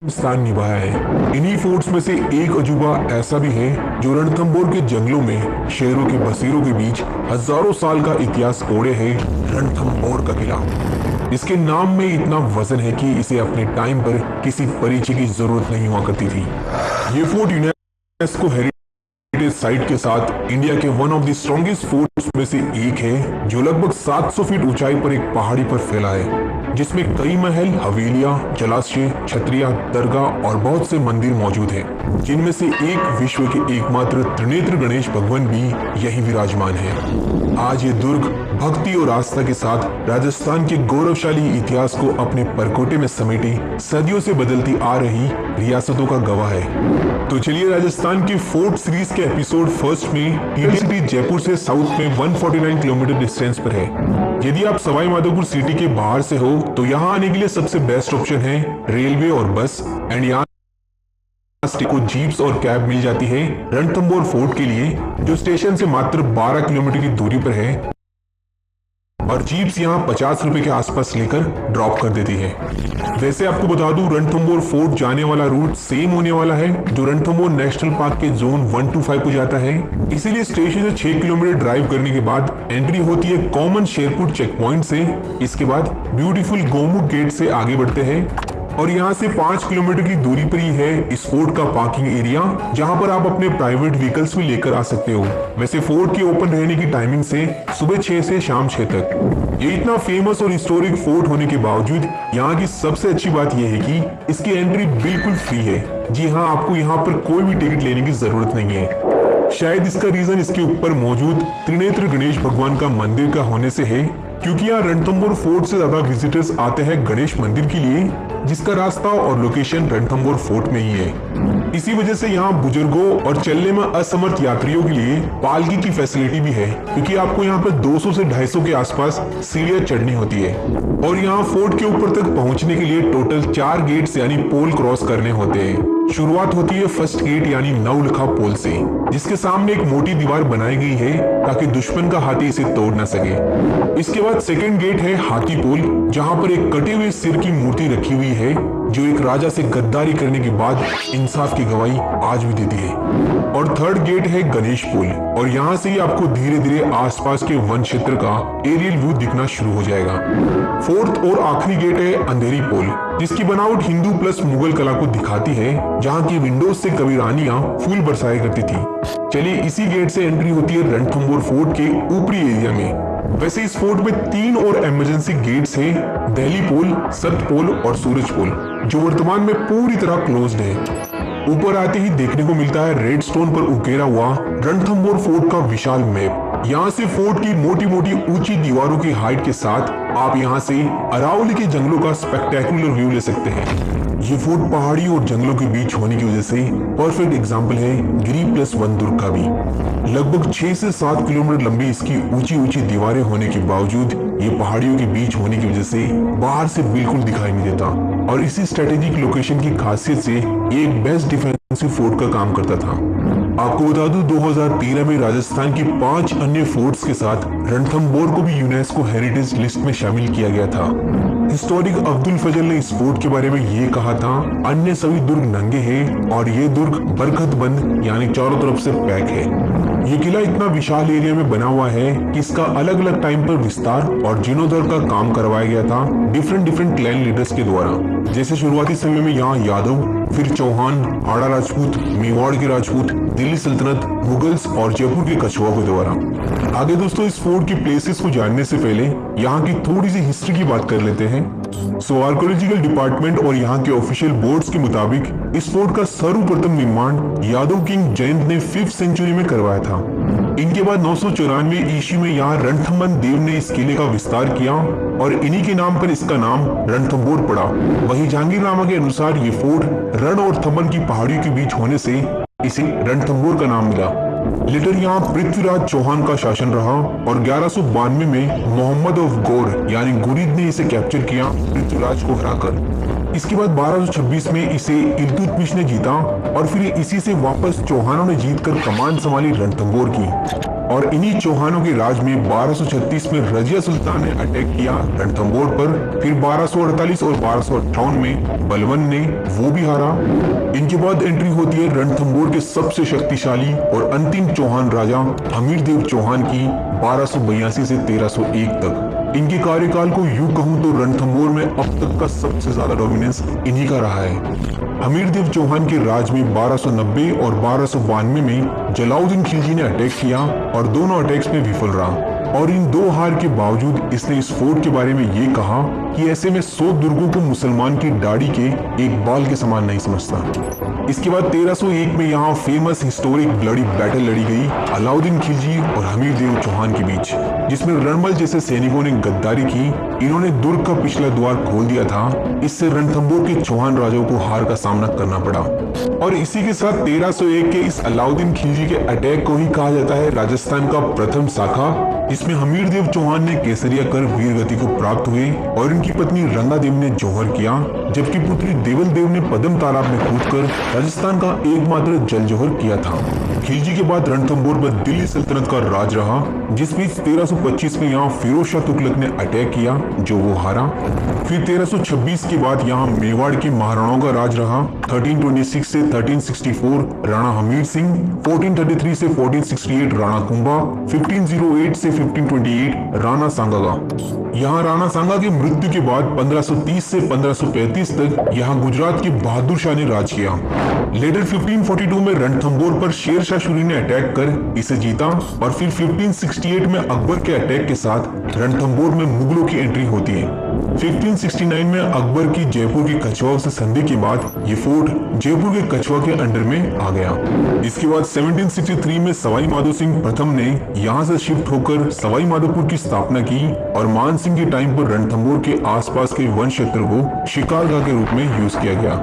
स्थान निभाया है। इन्हीं फोर्ट्स में से एक अजूबा ऐसा भी है जो रणथंभौर के जंगलों में शेरों के बसेरों के बीच हजारों साल का इतिहास ओढ़े है। रणथंभौर का किला, इसके नाम में इतना वजन है कि इसे अपने टाइम पर किसी परिचय की जरूरत नहीं हुआ करती थी। ये फोर्ट यूनेस्को हेरिटेज साइट के साथ इंडिया के one of the strongest forts में से एक है, जो लगभग 700 फीट ऊंचाई पर एक पहाड़ी पर फैला है, जिसमें कई महल, हवेलियां, जलाशय, छतरियां, दरगाह और बहुत से मंदिर मौजूद हैं, जिनमें से एक विश्व के एकमात्र त्रिनेत्र गणेश भगवान भी यही विराजमान है। आज ये दुर्ग भक्ति और आस्था के साथ राजस्थान के गौरवशाली इतिहास को अपने परकोटे में समेटे सदियों से बदलती आ रही रियासतों का गवाह है। तो चलिए, राजस्थान के फोर्ट सीरीज के एपिसोड फर्स्ट में सिटी जयपुर से साउथ में 149 किलोमीटर डिस्टेंस पर है। यदि आप सवाई माधोपुर सिटी के बाहर से हो तो यहाँ आने के लिए सबसे बेस्ट ऑप्शन है रेलवे और बस, एंड यहाँ को जीप्स और कैब मिल जाती है रणथंभौर फोर्ट के लिए, जो स्टेशन से मात्र 12 किलोमीटर की दूरी पर है, और जीप्स यहाँ 50 रुपए के आसपास लेकर ड्रॉप कर देती है। वैसे आपको बता दूं, रणथंभौर फोर्ट जाने वाला रूट सेम होने वाला है जो रणथंभौर नेशनल पार्क के जोन 125 को जाता है। इसीलिए स्टेशन से 6 किलोमीटर ड्राइव करने के बाद एंट्री होती है कॉमन शेरपुर चेक पॉइंट से। इसके बाद ब्यूटीफुल गोमुख गेट से आगे बढ़ते हैं और यहाँ से 5 किलोमीटर की दूरी पर ही है इस फोर्ट का पार्किंग एरिया, जहाँ पर आप अपने प्राइवेट व्हीकल्स भी लेकर आ सकते हो। वैसे फोर्ट के ओपन रहने की टाइमिंग से सुबह 6 से शाम 6 तक। ये इतना फेमस और हिस्टोरिक फोर्ट होने के बावजूद यहाँ की सबसे अच्छी बात यह है कि इसकी एंट्री बिल्कुल फ्री है। जी हाँ, आपको यहाँ पर कोई भी टिकट लेने की जरूरत नहीं है। शायद इसका रीजन इसके ऊपर मौजूद त्रिनेत्र गणेश भगवान का मंदिर का होने से है, क्योंकि यहाँ रणथंभौर फोर्ट से ज्यादा विजिटर्स आते हैं गणेश मंदिर के लिए, जिसका रास्ता और लोकेशन रणथंभौर फोर्ट में ही है। इसी वजह से यहाँ बुजुर्गों और चलने में असमर्थ यात्रियों के लिए पालकी की फैसिलिटी भी है, क्योंकि आपको यहाँ पर 200 से 250 के आसपास सीढ़ियां चढ़नी होती है। और यहाँ फोर्ट के ऊपर तक पहुँचने के लिए टोटल 4 गेट्स यानी पोल क्रॉस करने होते हैं। शुरुआत होती है फर्स्ट गेट यानी नवलखा पोल से, जिसके सामने एक मोटी दीवार बनाई गई है ताकि दुश्मन का हाथी इसे तोड़ न सके। इसके बाद सेकंड गेट है हाथी पोल, जहां पर एक कटे हुए सिर की मूर्ति रखी हुई है, जो एक राजा से गद्दारी करने के बाद इंसाफ की गवाही आज भी देती है। और थर्ड गेट है गणेश पोल, और यहाँ से ही आपको धीरे धीरे आसपास के वन क्षेत्र का एरियल व्यू दिखना शुरू हो जाएगा। फोर्थ और आखिरी गेट है अंधेरी पोल, जिसकी बनावट हिंदू प्लस मुगल कला को दिखाती है, जहाँ की विंडोज से कभी रानियां फूल बरसाया करती थी। चलिए, इसी गेट से एंट्री होती है रणथंभौर फोर्ट के ऊपरी एरिया में। वैसे इस फोर्ट में 3 और इमरजेंसी गेट्स हैं, दिल्ली पोल, सत्य पोल और सूरज पोल, जो वर्तमान में पूरी तरह क्लोज्ड है। ऊपर आते ही देखने को मिलता है रेड स्टोन पर उकेरा हुआ रणथंभौर फोर्ट का विशाल मैप। यहाँ से फोर्ट की मोटी मोटी ऊंची दीवारों की हाइट के साथ आप यहाँ से अरावली के जंगलों का स्पेक्टेकुलर व्यू ले सकते हैं। ये फोर्ट पहाड़ी और जंगलों के बीच होने की वजह से परफेक्ट एग्जाम्पल है गिरी प्लस वन दुर्ग का भी। लगभग 6 से 7 किलोमीटर लंबी इसकी ऊंची ऊंची दीवारें होने के बावजूद ये पहाड़ियों के बीच होने की वजह से बाहर से बिल्कुल दिखाई नहीं देता, और इसी स्ट्रेटेजिक लोकेशन की खासियत से ये एक बेस्ट डिफेंसिव फोर्ट का काम करता था। आपको बता दूं, 2013 में राजस्थान की 5 अन्य फोर्ट्स के साथ रणथंभौर को भी यूनेस्को हेरिटेज लिस्ट में शामिल किया गया था। हिस्टोरिक अब्दुल फजल ने इस फोर्ट के बारे में ये कहा था, अन्य सभी दुर्ग नंगे हैं और ये दुर्ग बरखत बंद यानी चारों तरफ से पैक है। ये किला इतना विशाल एरिया में बना हुआ है कि इसका अलग अलग टाइम पर विस्तार और जीर्णोद्धार का काम करवाया गया था डिफरेंट क्लैन लीडर्स के द्वारा। जैसे शुरुआती समय में यहाँ यादव, फिर चौहान, हाड़ा राजपूत, मेवाड़ के राजपूत, दिल्ली सल्तनत, मुगल्स और जयपुर के कछुआ के द्वारा। आगे दोस्तों, इस फोर्ट की प्लेसेस को जानने से पहले यहाँ की थोड़ी सी हिस्ट्री की बात कर लेते हैं। आर्कियोलॉजिकल डिपार्टमेंट और यहाँ के ऑफिशियल बोर्ड्स के मुताबिक इस फोर्ट का सर्वप्रथम निर्माण यादव किंग जयंत ने 5th सेंचुरी में करवाया था। इनके बाद 994 ईस्वी में यहाँ रणथंभन देव ने इस किले का विस्तार किया और इन्हीं के नाम पर इसका नाम रणथंभौर पड़ा। वहीं जहांगीरनामा के अनुसार ये फोर्ट रण और थंबन की पहाड़ियों के बीच होने से इसे रणथंभौर का नाम मिला। लेटर यहाँ पृथ्वीराज चौहान का शासन रहा और 1192 में मोहम्मद ऑफ गौर यानी गुरीद ने इसे कैप्चर किया पृथ्वीराज को हराकर। इसके बाद 1226 में इसे इल्तुतमिश ने जीता और फिर इसी से वापस चौहानों ने जीतकर कमान संभाली रणथंभौर की। और इन्हीं चौहानों के राज में 1236 में रजिया सुल्तान ने अटैक किया रणथंभौर पर। फिर 1248 और 1258 में बलबन ने वो भी हारा। इनके बाद एंट्री होती है रणथंभौर के सबसे शक्तिशाली और अंतिम चौहान राजा हमीरदेव चौहान की 1282 से 1301 तक। इनके कार्यकाल को यूं कहूं तो रणथंभौर में अब तक का सबसे ज्यादा डोमिनेंस इन्हीं का रहा है। हमीरदेव चौहान के राज में 1290 और 1292 में जलाउद्दीन खिलजी ने अटैक किया और दोनों अटैक्स में विफल रहा। और इन दो हार के बावजूद इसने इस फोर्ट के बारे में ये कहा कि ऐसे में 100 दुर्गों को मुसलमान की दाढ़ी के एक बाल के समान नहीं समझता। इसके बाद 1301 में यहाँ फेमस हिस्टोरिक ब्लडी बैटल लड़ी गई अलाउद्दीन खिलजी और हमीरदेव चौहान के बीच, जिसमें रणमल जैसे सैनिकों ने गद्दारी की। इन्होंने दुर्ग का पिछला द्वार खोल दिया था। इससे रणथंभौर के चौहान राजाओं को हार का सामना करना पड़ा। और इसी के साथ 1301 के इस अलाउद्दीन खिलजी के अटैक को ही कहा जाता है राजस्थान का प्रथम शाखा, जिसमें हमीरदेव चौहान ने केसरिया कर वीर गति को प्राप्त हुए और इनकी पत्नी रंगा देवी ने जौहर किया, जबकि पुत्री देवल देव ने पद्म तालाब में कूदकर राजस्थान का एकमात्र जल जौहर किया था। खिलजी के बाद रणथंभौर पर दिल्ली सल्तनत का राज रहा, जिस बीच 1325 में यहाँ फिरोज शाह तुगलक ने अटैक किया, जो वो हारा। फिर 1326 के बाद यहाँ मेवाड़ के महाराणाओं का राज रहा। 1326 से 1364 राणा हमीर सिंह, 1433 से 1468 राणा कुंभा, 1508 से 1528 राणा सांगा का। यहाँ राणा सांगा की मृत्यु के बाद 1530 से 1535 तक यहाँ गुजरात के बहादुर शाह ने राज किया। लेटर 1542 में रणथंभौर पर शेर शाह सूरी ने अटैक कर इसे जीता और फिर 1568 में अकबर के अटैक के साथ रणथंभौर में मुगलों की एंट्री होती है। 1569 में अकबर की जयपुर के कछवाओं से संधि के बाद ये फोर्ट जयपुर के कछवा के अंडर में आ गया। इसके बाद 1763 में सवाई माधो सिंह प्रथम ने यहाँ से शिफ्ट होकर सवाई माधोपुर की स्थापना की और मान सिंह के टाइम पर रणथंभौर के आसपास के वन क्षेत्र को शिकारगाह के रूप में यूज किया गया।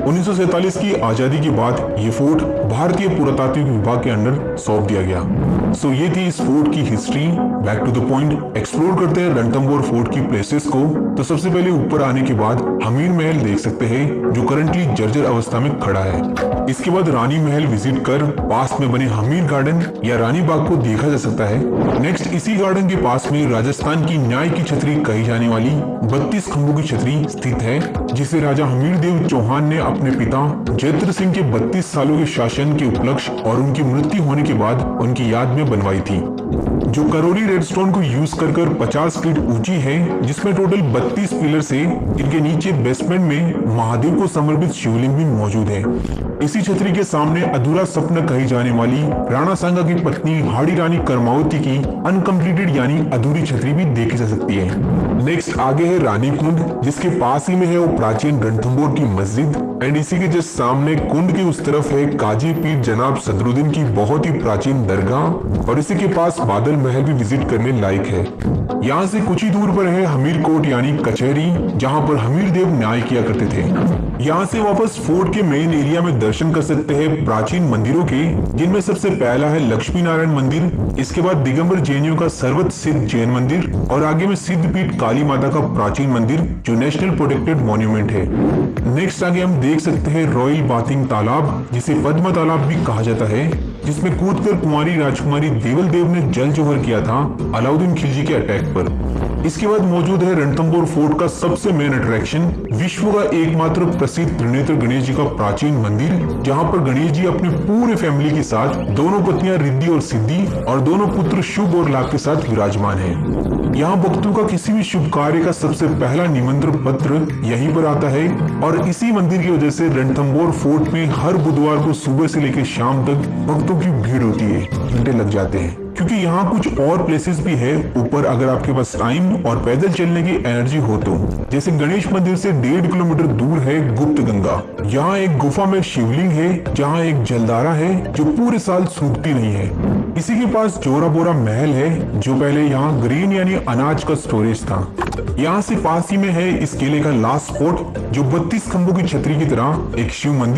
1947 की आजादी के बाद ये फोर्ट भारतीय पुरातात्विक विभाग के अंडर सौंप दिया गया। सो ये थी इस फोर्ट की history. Back to the point, explore करते हैं रणथंभौर फोर्ट की प्लेसेस को। तो सबसे पहले ऊपर आने के बाद हमीर महल देख सकते हैं, जो करंटली जर्जर अवस्था में खड़ा है। इसके बाद रानी महल विजिट कर पास में बने हमीर गार्डन या रानी बाग को देखा जा सकता है। नेक्स्ट इसी गार्डन के पास में राजस्थान की न्याय की छतरी कही जाने वाली 32 खंभों की छतरी स्थित है, जिसे राजा हमीरदेव चौहान ने अपने पिता जयद्रथ सिंह के 32 सालों के शासन के उपलक्ष्य और उनकी मृत्यु होने के बाद उनकी याद में बनवाई थी, जो करोरी रेडस्टोन को यूज कर 50 फीट ऊंची है, जिसमें टोटल 32 पिलर्स है। इनके नीचे बेसमेंट में महादेव को समर्पित शिवलिंग भी मौजूद है। इसी छतरी के सामने अधूरा सपना कही जाने वाली राणा सांगा की पत्नी हाड़ी रानी करमावती की अनकम्प्लीटेड यानी अधूरी छतरी भी देखी जा सकती है। नेक्स्ट आगे है रानी कुंड, जिसके पास ही में है वो प्राचीन रणथंभौर की मस्जिद। एंड इसी के जस्ट सामने कुंड के उस तरफ है काजी पीर जनाब सदरुद्दीन की बहुत ही प्राचीन दरगाह, और इसी के पास बादल महल भी विजिट करने लायक है। यहाँ से कुछ ही दूर पर है हमीर कोट यानी कचहरी, जहाँ पर हमीरदेव न्याय किया करते थे। यहाँ से वापस फोर्ट के मेन एरिया में दर्शन कर सकते हैं प्राचीन मंदिरों के, जिनमें सबसे पहला है लक्ष्मी नारायण मंदिर, इसके बाद दिगंबर जैनियों का सर्वत सिद्ध जैन मंदिर, और आगे में सिद्धपीठ काली माता का प्राचीन मंदिर, जो नेशनल प्रोटेक्टेड मॉन्यूमेंट है। नेक्स्ट आगे हम देख सकते हैं रॉयल बाथिंग तालाब, जिसे पद्म तालाब भी कहा जाता है, जिसमें कूदकर कुंवारी राजकुमारी देवल देव ने जल जौहर किया था अलाउद्दीन खिलजी के अटैक पर। इसके बाद मौजूद है रणथंभौर फोर्ट का सबसे मेन अट्रैक्शन, विश्व का एकमात्र प्रसिद्ध त्रिनेत्र गणेश जी का प्राचीन मंदिर, जहां पर गणेश जी अपने पूरे फैमिली के साथ, दोनों पत्नियां रिद्धि और सिद्धि और दोनों पुत्र शुभ और लाभ के साथ विराजमान हैं। यहाँ भक्तों का किसी भी शुभ कार्य का सबसे पहला निमंत्रण पत्र यहीं पर आता है, और इसी मंदिर की वजह से रणथंभौर फोर्ट में हर बुधवार को सुबह से लेकर शाम तक भक्तों की भीड़ होती है, घंटे लग जाते हैं। क्योंकि यहाँ कुछ और प्लेसेस भी है ऊपर, अगर आपके पास टाइम और पैदल चलने की एनर्जी हो तो। जैसे गणेश मंदिर से 1.5 किलोमीटर दूर है गुप्त गंगा। यहाँ एक गुफा में शिवलिंग है, जहाँ एक जलधारा है जो पूरे साल सूखती नहीं है। इसी के पास जोरा बोरा महल है, जो पहले यहाँ ग्रेन यानी अनाज का स्टोरेज था। यहाँ से पास ही में है इस किले का लास्ट स्पॉट, जो 32 खंभों की छतरी की तरह एक शिव मंदिर